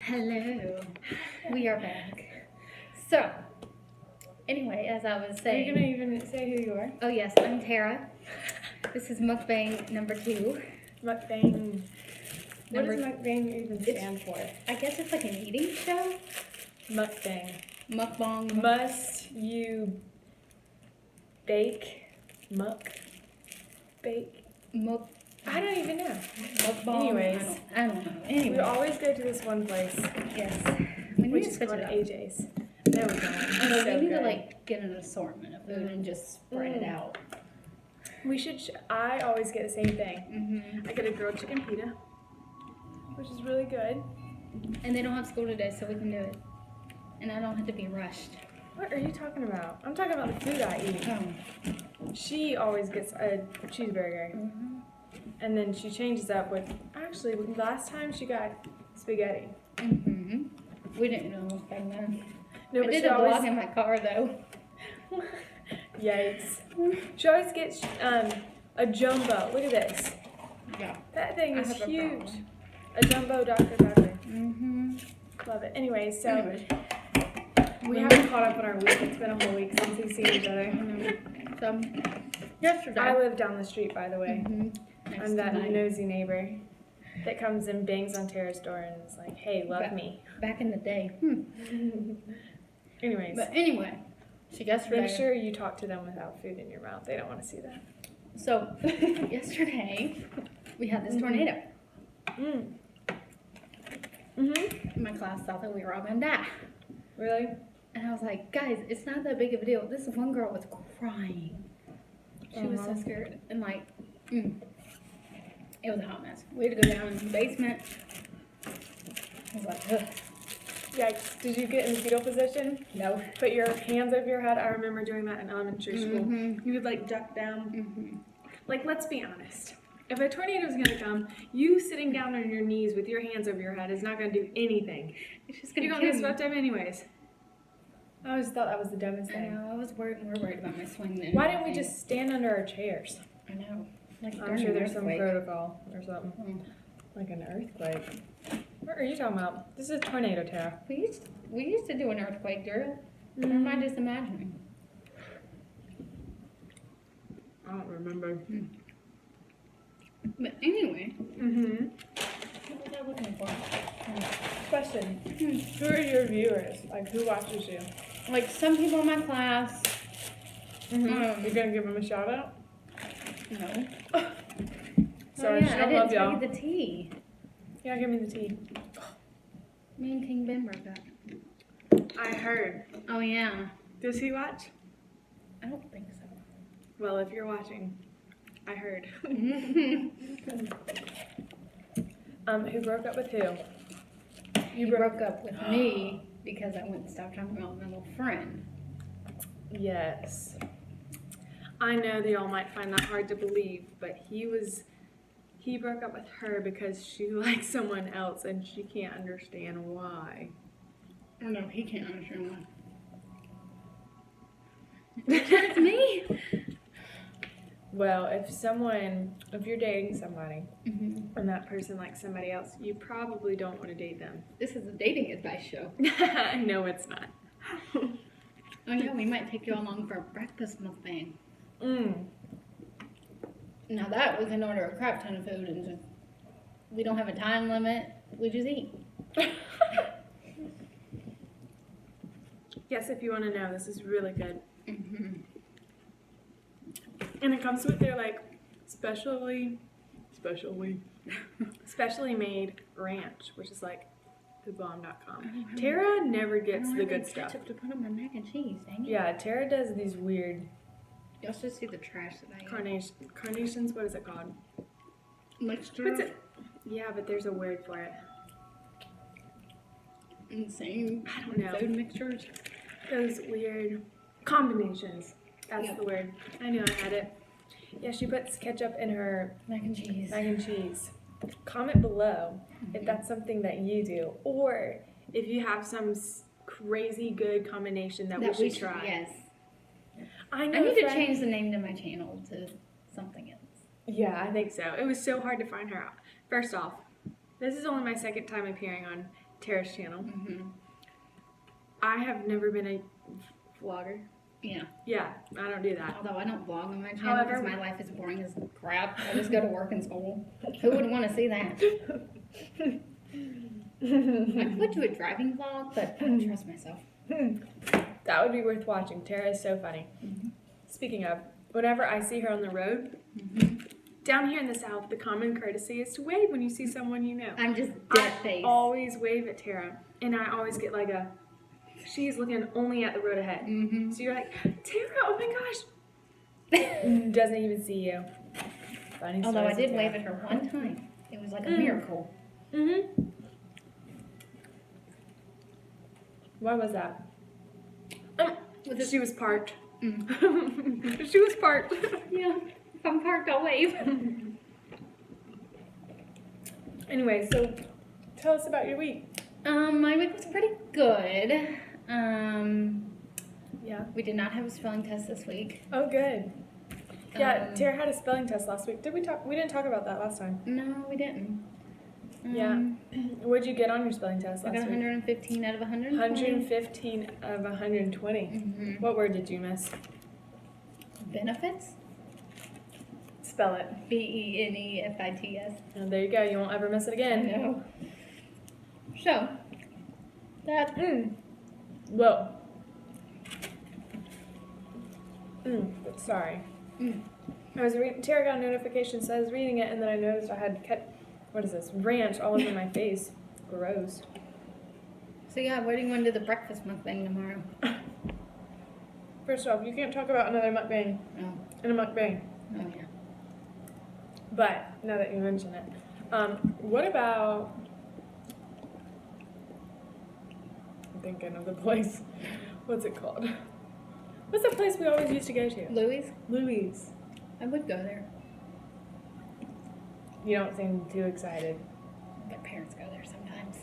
Hello, we are back. So, anyway, as I was saying. Are you going to even say who you are? Oh, yes, I'm Tara. This is Mukbang number 2. Mukbang. What does mukbang even stand for? I guess it's like an eating show. Mukbang. Mukbang. Must you bake? Bake? I don't even know. Mukbang. Anyways. I don't know. Anyway. We always go to this one place. Yes. Which is called AJ's. No, we don't. We need to like get an assortment of food and just spread it out. We should. I always get the same thing. I get a grilled chicken pita, which is really good. And they don't have school today, so we can do it. And I don't have to be rushed. What are you talking about? I'm talking about the food I eat. Oh. She always gets a cheeseburger. And then she changes up with, actually, last time she got spaghetti. We didn't know back then. No, I but did she a always, vlog in my car, though. Yikes. She always gets a jumbo. Look at this. Yeah. That thing is I have a huge. problem. A jumbo Dr. Pepper. Love it. Anyway, so we haven't caught up on our week. It's been a whole week since we've seen each other. So, yesterday. I live down the street, by the way. I'm that tonight. nosy neighbor that comes and bangs on Tara's door and is like, hey, love me. Back in the day. Anyways. But anyway, so yesterday. Make sure you talk to them without food in your mouth. They don't want to see that. So, yesterday, we had this tornado. My class thought that we were all going to die. Really? And I was like, guys, it's not that big of a deal. This one girl was crying. She was so scared. And like, it was a hot mess. We had to go down in the basement. I was like, ugh. Yikes. Did you get in fetal position? No. Put your hands over your head? I remember doing that in elementary school. You would like duck down. Like, let's be honest. If a tornado is going to come, you sitting down on your knees with your hands over your head is not going to do anything. It's just You're going to get swept up anyways. I always thought that was the dumbest I thing. know. I was more worried about my swing than Why didn't we anything. just stand under our chairs? I know. Like I'm sure there's some earthquake. protocol or something. Like an earthquake. What are you talking about? This is a tornado, Tara. We used to do an earthquake, girl. Or am I just imagining? I don't remember. But anyway. What was I looking for? Question. Who are your viewers? Like, who watches you? Like some people in my class. You're going to give them a shout out? No. Sorry, she don't love y'all. I didn't tell you the tea. Yeah, give me the tea. Me and King Ben broke up. I heard. Oh, yeah. Does he watch? I don't think so. Well, if you're watching, I heard. Who broke up with who? You broke up with me because I wouldn't stop talking about my little friend. Yes. I know that y'all might find that hard to believe, but he broke up with her because she likes someone else and she can't understand why. Oh, no, he can't understand why. It's me. Well, if you're dating somebody and that person likes somebody else, you probably don't want to date them. This is a dating advice show. No, it's not. Oh, yeah, we might take you along for a breakfast mukbang. Now that was in order a crap ton of food and just, we don't have a time limit. We just eat. Yes, if you want to know, this is really good. And it comes with their like specially made ranch, which is like thebomb.com. Tara never gets the good stuff. To put on my mac and cheese, dang it. Yeah, Tara does these weird Y'all should see the trash that I carnations. What is it called? Mixture. What's it? Yeah, but there's a word for it. Insane. I don't know. Food mixtures. Those weird combinations. That's the word. I knew I had it. Yeah, she puts ketchup in her Mac and cheese. Comment below if that's something that you do, or if you have some crazy good combination that we should try. Yes. I need to change the name to my channel to something else. Yeah, I think so. It was so hard to find her out. First off, this is only my second time appearing on Tara's channel. Mm-hmm. I have never been a vlogger. Yeah. Yeah, I don't do that. Although I don't vlog on my channel However- because my life is boring as crap. I just go to work and school. Who would want to see that? I could do a driving vlog, but I don't trust myself. That would be worth watching. Tara is so funny. Mm-hmm. Speaking of, whenever I see her on the road, down here in the South, the common courtesy is to wave when you see someone you know. I'm just dead I face. always wave at Tara, and I always get like a, she's looking only at the road ahead. Mm-hmm. So you're like, Tara, oh my gosh. Doesn't even see you. Funny Although I stories did of wave Tara. at her one time. It was like a miracle. Mm-hmm. Why was that? She was parked. She was parked. Yeah. If I'm parked, I'll wave. Anyway, so tell us about your week. My week was pretty good. Yeah. We did not have a spelling test this week. Oh, good. Yeah, Um, Tara had a spelling test last week. Did we talk? We didn't talk about that last time. No, we didn't. Yeah. What'd you get on your spelling test I last got week? 115 out of 120. 115 of 120. Mm-hmm. What word did you miss? Benefits? Spell it. Benefits. And there you go. You won't ever miss it again. No. So, that. Whoa. Sorry. I was reading. Tara got a notification, so I was reading it, and then I noticed I had what is this? Ranch all over my face. Gross. So yeah, what do you want to do the breakfast mukbang tomorrow? First off, you can't talk about another mukbang Oh, in a mukbang. oh yeah. But now that you mention it, what about? I'm thinking of the place. What's it called? What's the place we always used to go to? Louis? Louis. I would go there. You don't seem too excited. My parents go there sometimes.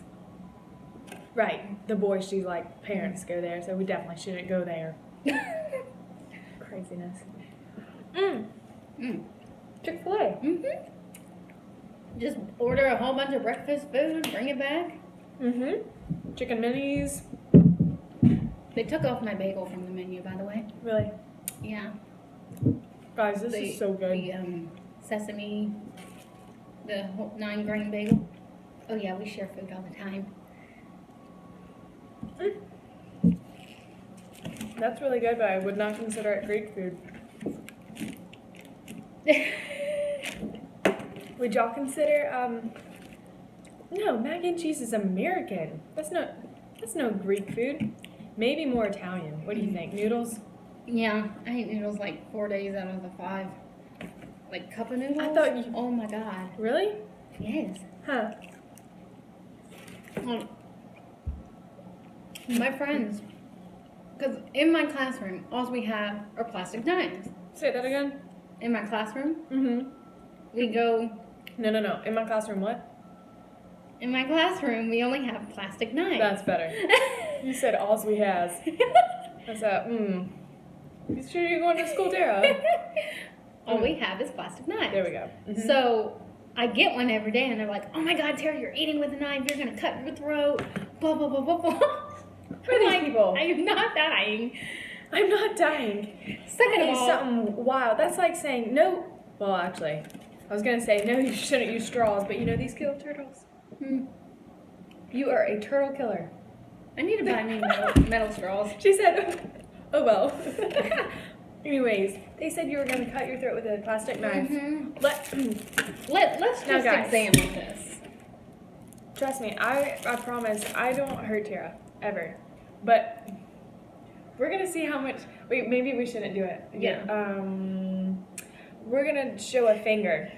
Right. The boys, she's like, parents go there, so we definitely shouldn't go there. Craziness. Chick-fil-A. Just order a whole bunch of breakfast food, bring it back. Chicken minis. They took off my bagel from the menu, by the way. Really? Yeah. Guys, this is so good. The sesame, the 9-grain bagel. Oh yeah, we share food all the time. That's really good, but I would not consider it Greek food. Would y'all consider, no, mac and cheese is American. That's no Greek food. Maybe more Italian. What do you think? Noodles? Yeah, I eat noodles like 4 days out of the 5. Like cup of noodles? I thought you... Oh my god. Really? Yes. Huh. Well, my friends, because in my classroom, all we have are plastic knives. Say that again? In my classroom, Mm-hmm. we go, No. In my classroom, what? in my classroom, we only have plastic knives. That's better. You said alls we has. I said, You sure you're going to school, Tara? All we have is plastic knives. There we go. Mhm. So I get one every day, and they're like, "Oh my God, Tara, you're eating with a knife. You're gonna cut your throat." Blah blah blah blah blah. Who are these people? I am not dying. I'm not dying. Second That of is all, something wild. That's like saying no. Well, actually, I was gonna say no. You shouldn't use straws, but you know these kill turtles. You are a turtle killer. I need to buy me metal straws. She said, "Oh well." Anyways, they said you were gonna cut your throat with a plastic knife. Let's Now, just guys. examine this. Trust me, I promise I don't hurt Tara ever, but we're gonna see how much. Wait, maybe we shouldn't do it. Yeah. We're gonna show a finger.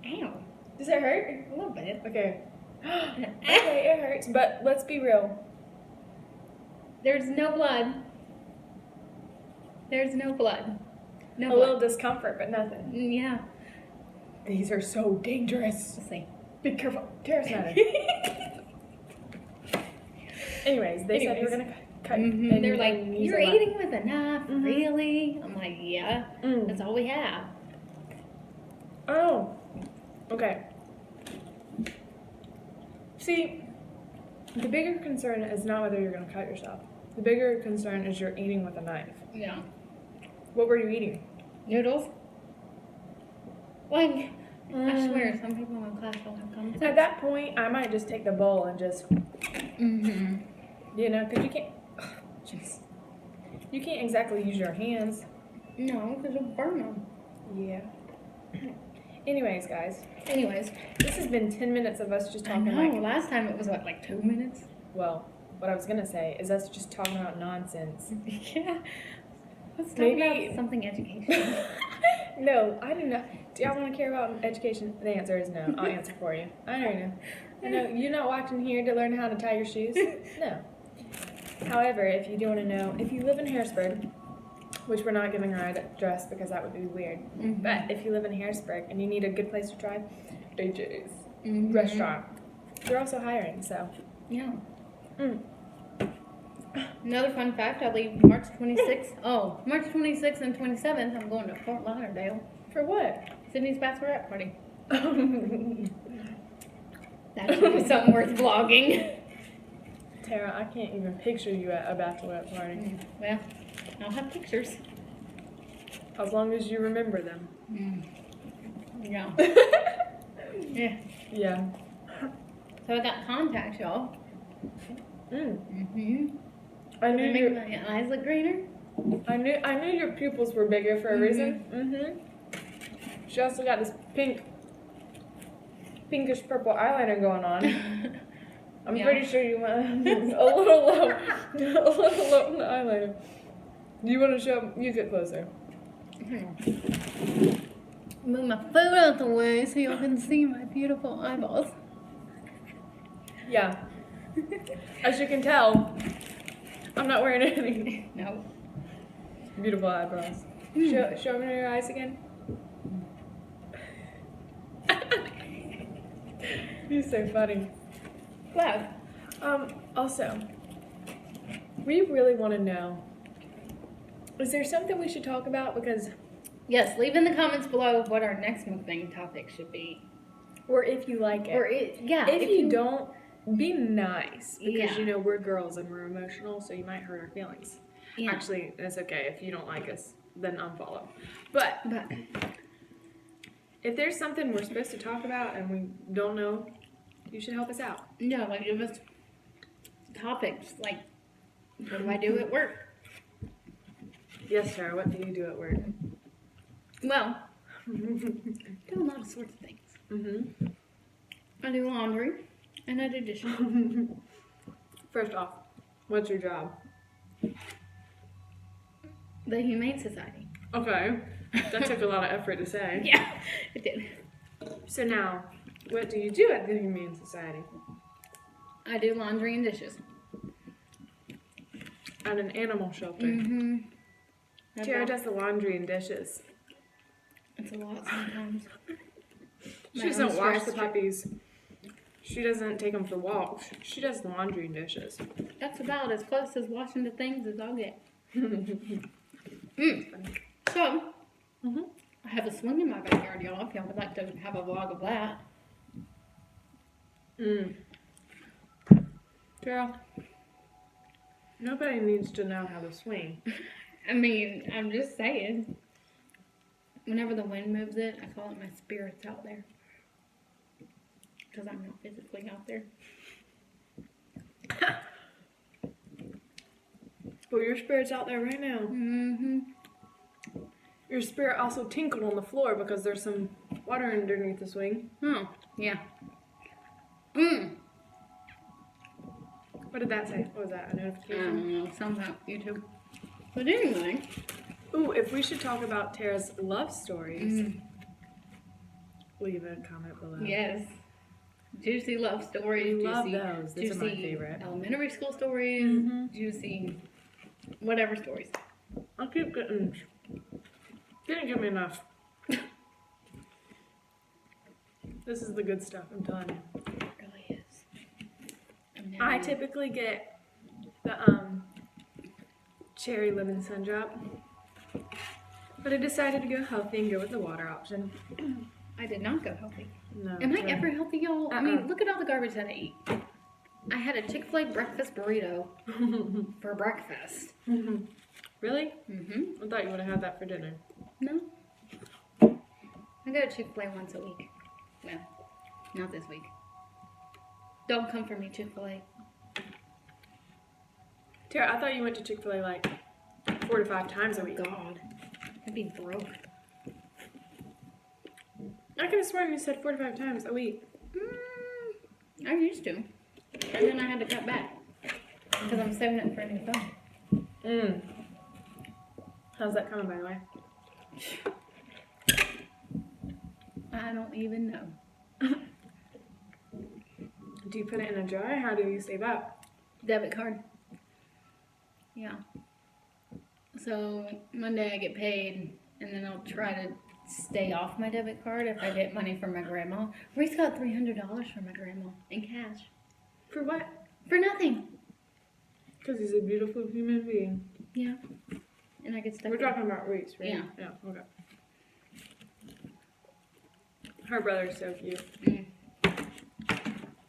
Ow. Does it hurt? A little bit. Okay. Okay, it hurts, but let's be real. There's no blood. There's no blood. No A blood. little discomfort, but nothing. Yeah. These are so dangerous. Let's see. Be careful. Tara's not it. Anyways, they said you were gonna cut. and They're like, and use "You're a knife." eating with a knife, really?" I'm like, "Yeah, that's all we have." Oh. Okay. See, The bigger concern is not whether you're going to cut yourself. The bigger concern is you're eating with a knife. Yeah. What were you eating? Noodles? Like, I swear, some people in class don't have common sense. At that point, I might just take the bowl and just, Mm-hmm. you know, because you can't, jeez. You can't exactly use your hands. No, because it'll burn them. Yeah. Anyways, guys, Anyways, this has been 10 minutes of us just I talking know. like, Last time it was, what, like 2 minutes? well, what I was going to say is us just talking about nonsense. Yeah. Let's talk Maybe- about something educational. No, I do not. Do y'all want to care about education? The answer is no. I'll answer for you. I already know. I know you're not watching here to learn how to tie your shoes. No. However, if you do want to know, if you live in Harrisburg, which we're not giving our address because that would be weird, Mhm. but if you live in Harrisburg and you need a good place to try, AJ's Mhm. restaurant. They're also hiring, so. Yeah. Mm. Another fun fact, I leave March 26th. Oh, March 26th and 27th, I'm going to Fort Lauderdale. For what? Sydney's bachelorette party. That should be something worth vlogging. Tara, I can't even picture you at a bachelorette party. Well, I'll have pictures. As long as you remember them. Yeah. Yeah. Yeah. So I got contacts, y'all. Mm. Mm-hmm. I knew Make your my eyes look greener. I knew your pupils were bigger for a reason. Mm-hmm. She also got this pinkish purple eyeliner going on. I'm Yeah. pretty sure you went a little low on the eyeliner. Do you want to show? You get closer. Move my foot out the way so y'all can see my beautiful eyeballs. Yeah. As you can tell, I'm not wearing any No. beautiful eyebrows. Show me your eyes again. You're so funny. Wow. Also, we really want to know, is there something we should talk about? Because, Yes, leave in the comments below what our next mukbang topic should be. or if you like it. Or if you don't, be nice. Because, Yeah. you know, we're girls and we're emotional, so you might hurt our feelings. Yeah. Actually, it's okay. If you don't like us, then unfollow. But But if there's something we're supposed to talk about and we don't know, you should help us out. no, like give us topics like what do I do at work? Yes, Tara, what do you do at work? Well, do a lot of sorts of things. Mm-hmm. I do laundry and I do dishes. First off, what's your job? The Humane Society. Okay. That took a lot of effort to say. Yeah, it did. So now, what do you do at the Humane Society? I do laundry and dishes. At an animal shelter. Mm-hmm. Tara does the laundry and dishes. It's a lot sometimes. She My doesn't own wash stress the puppies. She doesn't take them for walks. She does the laundry and dishes. That's about as close as washing the things as I'll get. So, I have a swing in my backyard, y'all, if y'all would like to have a vlog of that. Tara, nobody needs to know how to swing. I mean, I'm just saying. Whenever the wind moves it, I call it my spirits out there. Because I'm not physically out there. But your spirit's out there right now. Mm-hmm. Your spirit also tinkled on the floor because there's some water underneath the swing. Oh, yeah. What did that say? What was that? A I notification? don't know, something about YouTube. But anyway. Ooh, if we should talk about Tara's love stories, leave a comment below. Yes. Juicy love stories. We love juicy, those. Those juicy are my favorite. Elementary school stories. Mhm. Juicy whatever stories. I keep getting... Didn't give me enough. This is the good stuff, I'm telling you. It really is. I typically get the cherry lemon sun drop, but I decided to go healthy and go with the water option. I did not go healthy. No. Am I ever healthy, y'all? I mean, Uh-uh. look at all the garbage that I eat. I had a Chick-fil-A breakfast burrito for breakfast. Really? Mm-hmm. I thought you would have had that for dinner. No. I go to Chick-fil-A once a week. Well, not this week. Don't come for me, Chick-fil-A. Tara, I thought you went to Chick-fil-A like 4 to 5 times a week. God. I'd be broke. I could have sworn you said 4 to 5 times a week. I used to. And then I had to cut back. Because I'm saving it for a new phone. How's that coming, by the way? I don't even know. Do you put it in a jar? How do you save up? Debit card. Yeah. So Monday I get paid, and then I'll try to stay off my debit card if I get money from my grandma. Reese got $300 from my grandma in cash. For what? For nothing. Because he's a beautiful human being. Yeah. And I get stuck. We're talking about Reese, right? Yeah. Yeah, okay. Her brother's so cute.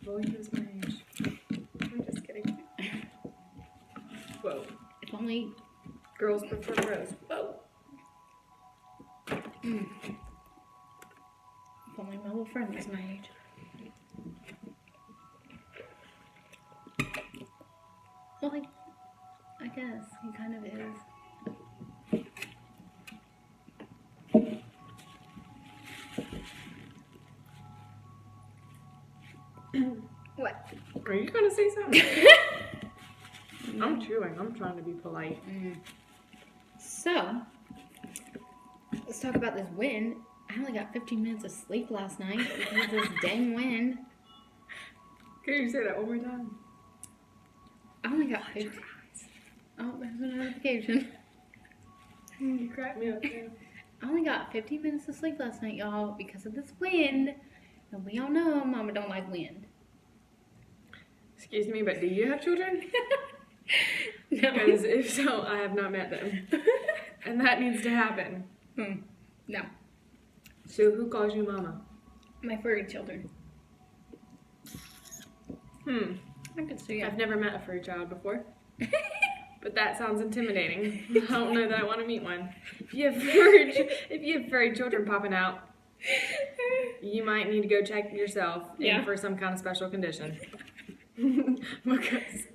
Well, he was my age. I'm just kidding. Whoa. If only. Girls prefer bros. Whoa. If only my little friend was my age. Well, I guess he kind of is. What? Are you gonna say something? I'm chewing. I'm trying to be polite. So, let's talk about this wind. I only got 15 minutes of sleep last night because of this dang wind. Can you say that one more time? I only got 15. Oh, there's a notification. You cracked me up too. I only got 15 minutes of sleep last night, y'all, because of this wind. And we all know Mama don't like wind. Excuse me, but do you have children? No. Because if so, I have not met them. And that needs to happen. No. So who calls you mama? My furry children. I could see I've never met a furry child before. But that sounds intimidating. I don't know that I want to meet one. If you have furry children popping out, you might need to go check yourself in for some kind of special condition. Because,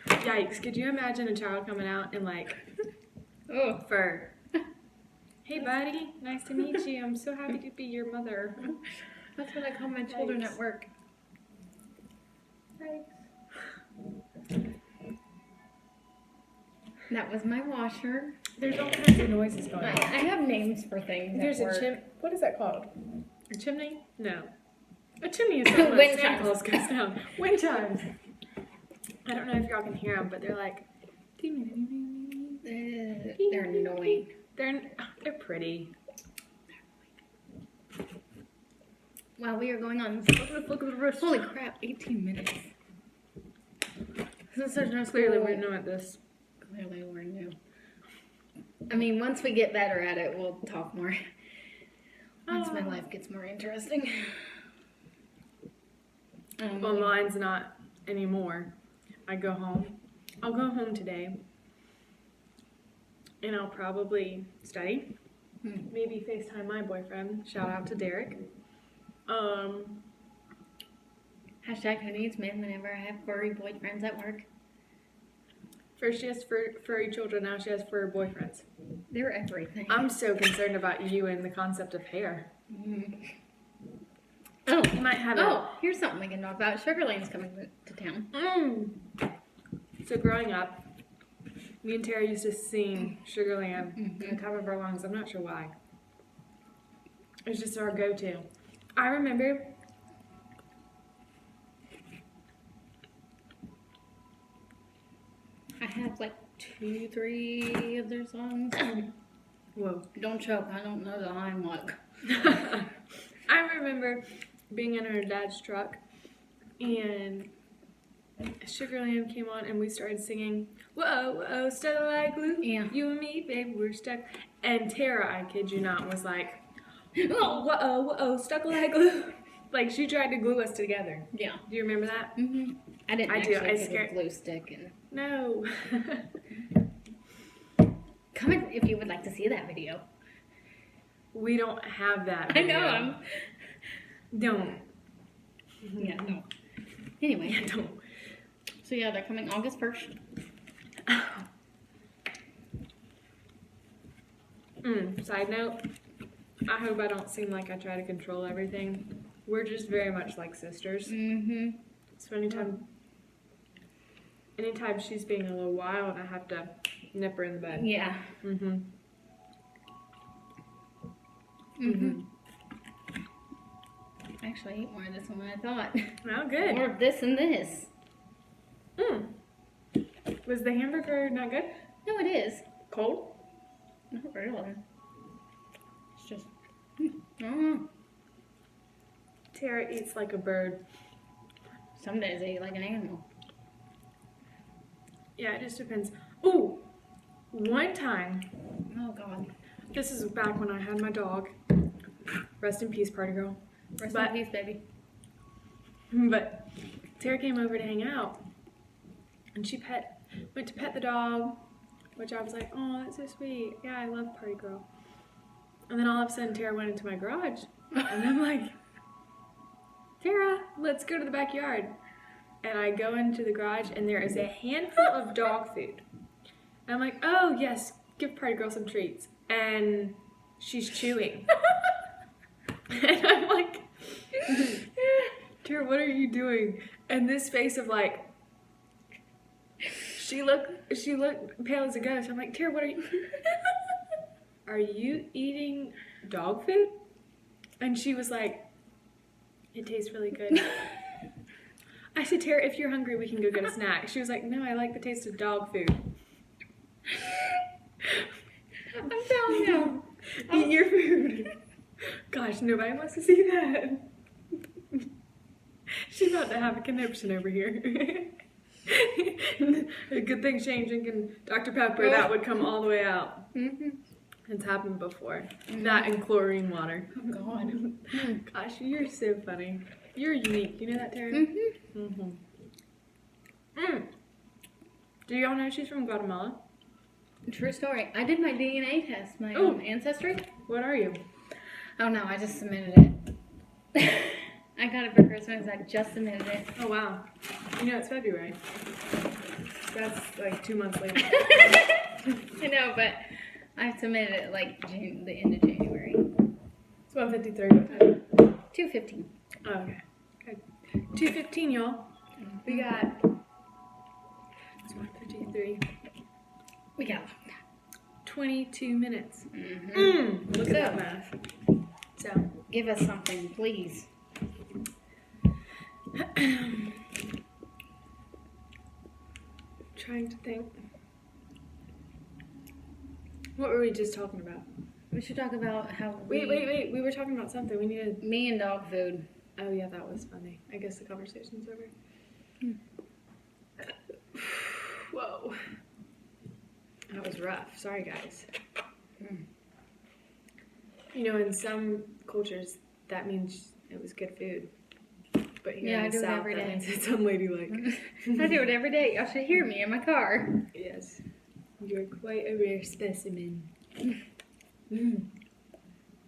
yikes, could you imagine a child coming out in like fur? Hey buddy, nice to meet you. I'm so happy to be your mother. That's what I call my children at work. That was my washer. There's all kinds of noises going on. I have names for things. There's at work. what is that called? A chimney? No. A chimney is not when Wind Santa chimes. Claus goes down. Wind chimes. I don't know if y'all can hear them, but they're like... They're annoying. They're pretty. Wow, we are going on. Holy crap, 18 minutes. Since there's no Clearly school, we're new at this. Clearly we're new. I mean, once we get better at it, we'll talk more. Once my life gets more interesting. Well, mine's not anymore. I'll go home today. And I'll probably study. Maybe FaceTime my boyfriend. Shout out to Derek. Hashtag who needs men whenever I have furry boyfriends at work. First she has furry children, now she has furry boyfriends. They're everything. I'm so concerned about you and the concept of hair. Oh, You might have here's something we can talk about. Sugar Lane's coming to town. So growing up, me and Tara used to sing Sugar Land at the top of our lungs. I'm not sure why. It was just our go-to. I remember I have like 2, 3 of their songs. Whoa. Don't choke. I don't know the line like. I remember being in our dad's truck and Sugarland came on and we started singing, whoa, whoa, stuck like glue. Yeah. You and me, baby, we're stuck. And Tara, I kid you not, was like, whoa, whoa, whoa, stuck like glue. Like, she tried to glue us together. Yeah. Do you remember that? Mm-hmm. I didn't I do. actually I get scared- a glue stick. And No. comment if you would like to see that video. We don't have that I video. know. Don't. Yeah, no. Anyway. Yeah, don't. So yeah, they're coming August 1st. Side note, I hope I don't seem like I try to control everything. We're just very much like sisters. Mm-hmm. So anytime she's being a little wild, I have to nip her in the bud. Yeah. Mm-hmm. Mm-hmm. Actually, I ate more of this than I thought. Oh, good. More of this and this. Was the hamburger not good? No, it is. Cold? Not really. It's just. Mm. Tara eats like a bird. Some days I eat like an animal. Yeah, it just depends. Ooh, one time. Oh God. This is back when I had my dog. Rest in peace, party girl. Rest in peace, baby. But Tara came over to hang out, and she went to pet the dog, which I was like, oh, that's so sweet. Yeah, I love party girl. And then all of a sudden, Tara went into my garage, and I'm like, Tara, let's go to the backyard. And I go into the garage, and there is a handful of dog food. And I'm like, oh yes, give party girl some treats. And she's chewing. And I'm like, Tara, what are you doing? And this face of like, she looked pale as a ghost. I'm like, Tara, what are you? Are you eating dog food? And she was like, it tastes really good. I said, Tara, if you're hungry, we can go get a snack. She was like, no, I like the taste of dog food. I'm telling you. Eat your food. Gosh, nobody wants to see that. She's about to have a conniption over here. A good thing she ain't drinking Dr. Pepper. That would come all the way out. Mm-hmm. It's happened before. That and chlorine water. Oh God. Gosh, you're so funny. You're unique. You know that, Tara? Mm-hmm. Mm-hmm. Do y'all know she's from Guatemala? True story. I did my DNA test, my ancestry. What are you? Oh no, I just submitted it. I got it for Christmas. I just submitted it. Oh wow. You know it's February. That's like 2 months later. I know, but I submitted it like the end of January. It's 1:53. What time? 2:15. Oh, okay. Good. 2:15, y'all. We got. It's 1:53. We got 22 minutes. Mm-hmm. Look at that math. So. Give us something, please. Trying to think. What were we just talking about? We should talk about how Wait. We were talking about something. We needed. Me and dog food. Oh, yeah, that was funny. I guess the conversation's over. Whoa. That was rough. Sorry, guys. You know, in some cultures, that means it was good food. But here in I the do it South, every that day. means it's unladylike. I do it every day. Y'all should hear me in my car. Yes. You're quite a rare specimen.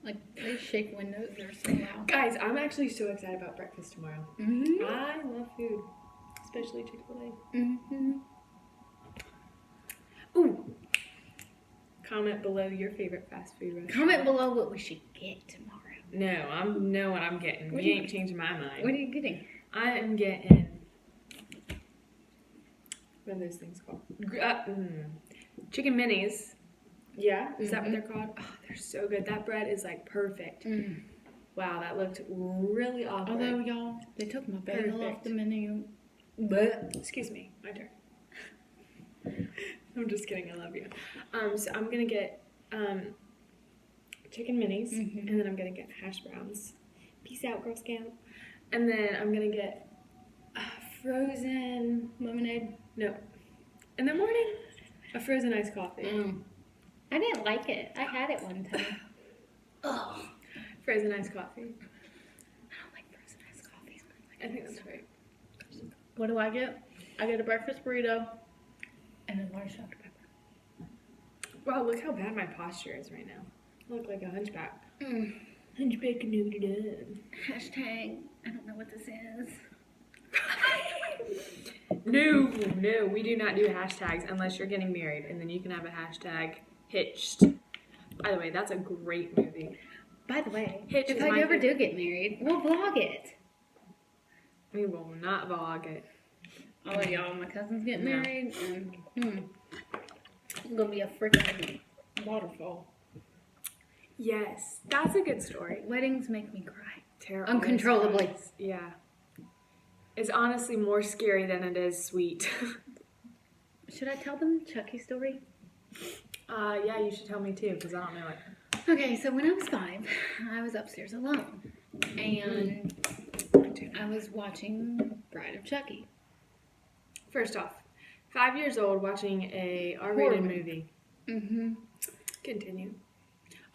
Like, they shake windows. They're so loud. Guys, I'm actually so excited about breakfast tomorrow. Mm-hmm. I love food, especially Chick-fil-A. Mm-hmm. Ooh. Comment below your favorite fast food restaurant. Comment below what we should get tomorrow. No, I know what I'm getting. What We are you- ain't changing my mind. What are you getting? I am getting. What are those things called? Chicken minis. Yeah, is that what they're called? Oh, they're so good. That bread is like perfect. Wow, that looked really awkward. Although, y'all, they took my bagel off Perfect. the menu. But excuse me, my turn. I'm just kidding. I love you. So I'm gonna get chicken minis, and then I'm gonna get hash browns. Peace out, Girl Scout. And then I'm gonna get frozen Lemonade. no. In the morning, a frozen iced coffee. I didn't like it. I had it one time. Oh. Frozen iced coffee. I don't like frozen I think that's right. What do I get? I get a breakfast burrito and a large Dr. Pepper. Wow, look how bad my posture is right now. I look like a hunchback. Hunchback noodle. Hashtag, I don't know what this is. No, we do not do hashtags unless you're getting married, and then you can have a hashtag hitched. By the way, that's a great movie. By the way, Hitch if is I my ever favorite. do get married, we'll vlog it. We will not vlog it. I'll let y'all, my cousins get No. married, and it's gonna be a freaking waterfall. Yes, that's a good story. Weddings make me cry. Tara Uncontrollably. always cries. Yeah. It's honestly more scary than it is sweet. Should I tell them Chucky's story? Yeah, you should tell me too, because I don't know it. Okay, so when I was 5, I was upstairs alone, and I was watching Bride of Chucky. First off, 5 years old watching a Horror R-rated movie. movie. Continue.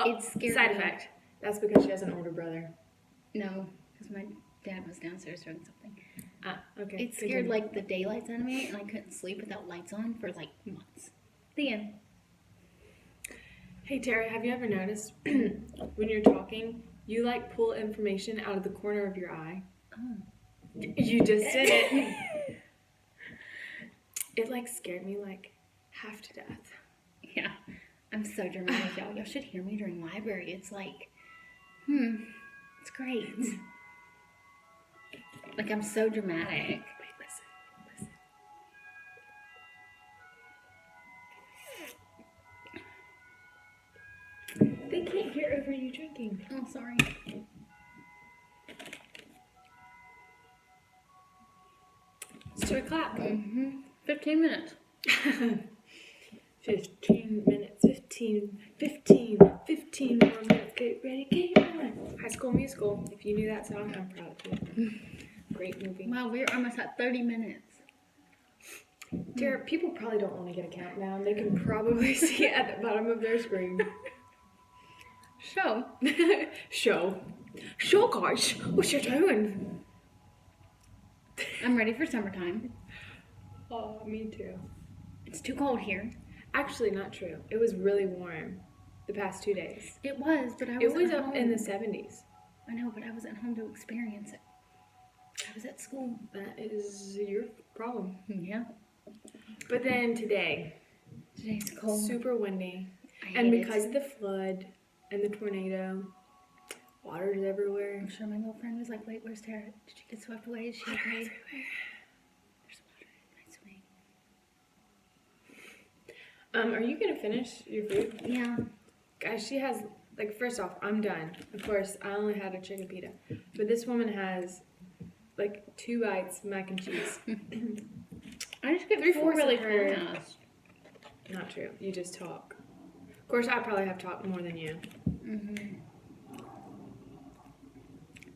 It scared Side me. effect. That's because she has an older brother. No, because my dad was downstairs doing something. Okay. It scared like the daylights out of me, and I couldn't sleep without lights on for like months. The end. Hey Tara, have you ever noticed when you're talking, you like pull information out of the corner of your eye? Oh. You just did it. It like scared me like half to death. Yeah, I'm so dramatic, y'all. Y'all should hear me during library. It's like, it's great. Like, I'm so dramatic. Wait, listen. They can't hear over you drinking. Oh, sorry. It's 2 o'clock. 15 minutes. 15 minutes. 15 more minutes. Get ready, get on. High School Musical. If you knew that song, I'm proud of you. Great movie. Wow, we're almost at 30 minutes. Tara, people probably don't want to get a countdown. They can probably see it at the bottom of their screen. So, Show, guys. What you doing? I'm ready for summertime. Oh, me too. It's too cold here. Actually, not true. It was really warm the past 2 days. It was, but I It wasn't was up home. in the 70s. I know, but I wasn't home to experience it. I was at school. That is your problem. Yeah. But then today, Today's cold. super windy. I And hate because it. of the flood and the tornado, water's everywhere. I'm sure my little friend was like, wait, where's Tara? Did she get swept away? Is she okay? Everywhere. There's water in my swing. Are you gonna finish your food? Yeah. Guys, she has, like, first off, I'm done. Of course, I only had a chicken pita. But this woman has, like, 2 bites of mac and cheese. I just get 3/4 really of her. fast. Not true. You just talk. Of course, I probably have talked more than you.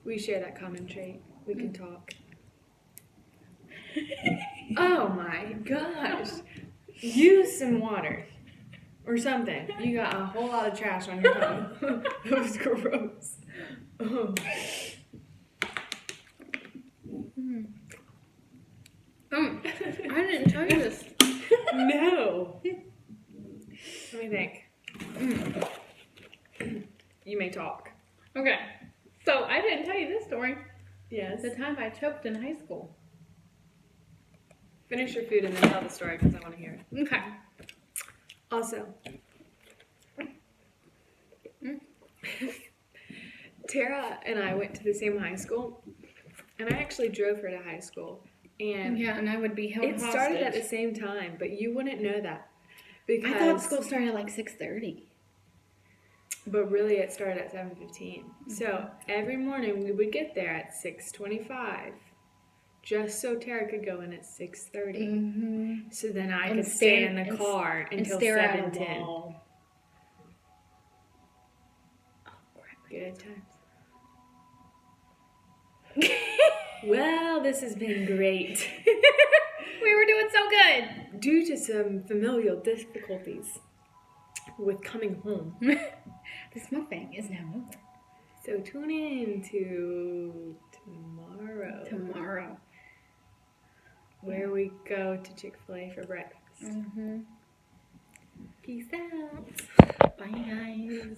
We share that common trait. We can talk. Oh my gosh. Use some water. Or something. You got a whole lot of trash on your tongue. That was gross. Oh. I didn't tell you this. No. Let me think. You may talk. Okay. So I didn't tell you this story. Yes. The time I choked in high school. Finish your food and then tell the story because I want to hear it. Okay. Also, Tara and I went to the same high school, and I actually drove her to high school. And Yeah, and I would be held it hostage. started at the same time, but you wouldn't know that because. I thought school started at like 6:30. But really, it started at 7:15. So every morning we would get there at 6:25, just so Tara could go in at 6:30. So then I could stay in the car until 7:10. Oh, Good times. Well, this has been great. We were doing so good. Due to some familial difficulties with coming home. This mukbang is now over. So tune in to Tomorrow. Where we go to Chick-fil-A for breakfast. Mm-hmm. Peace out. Bye, guys.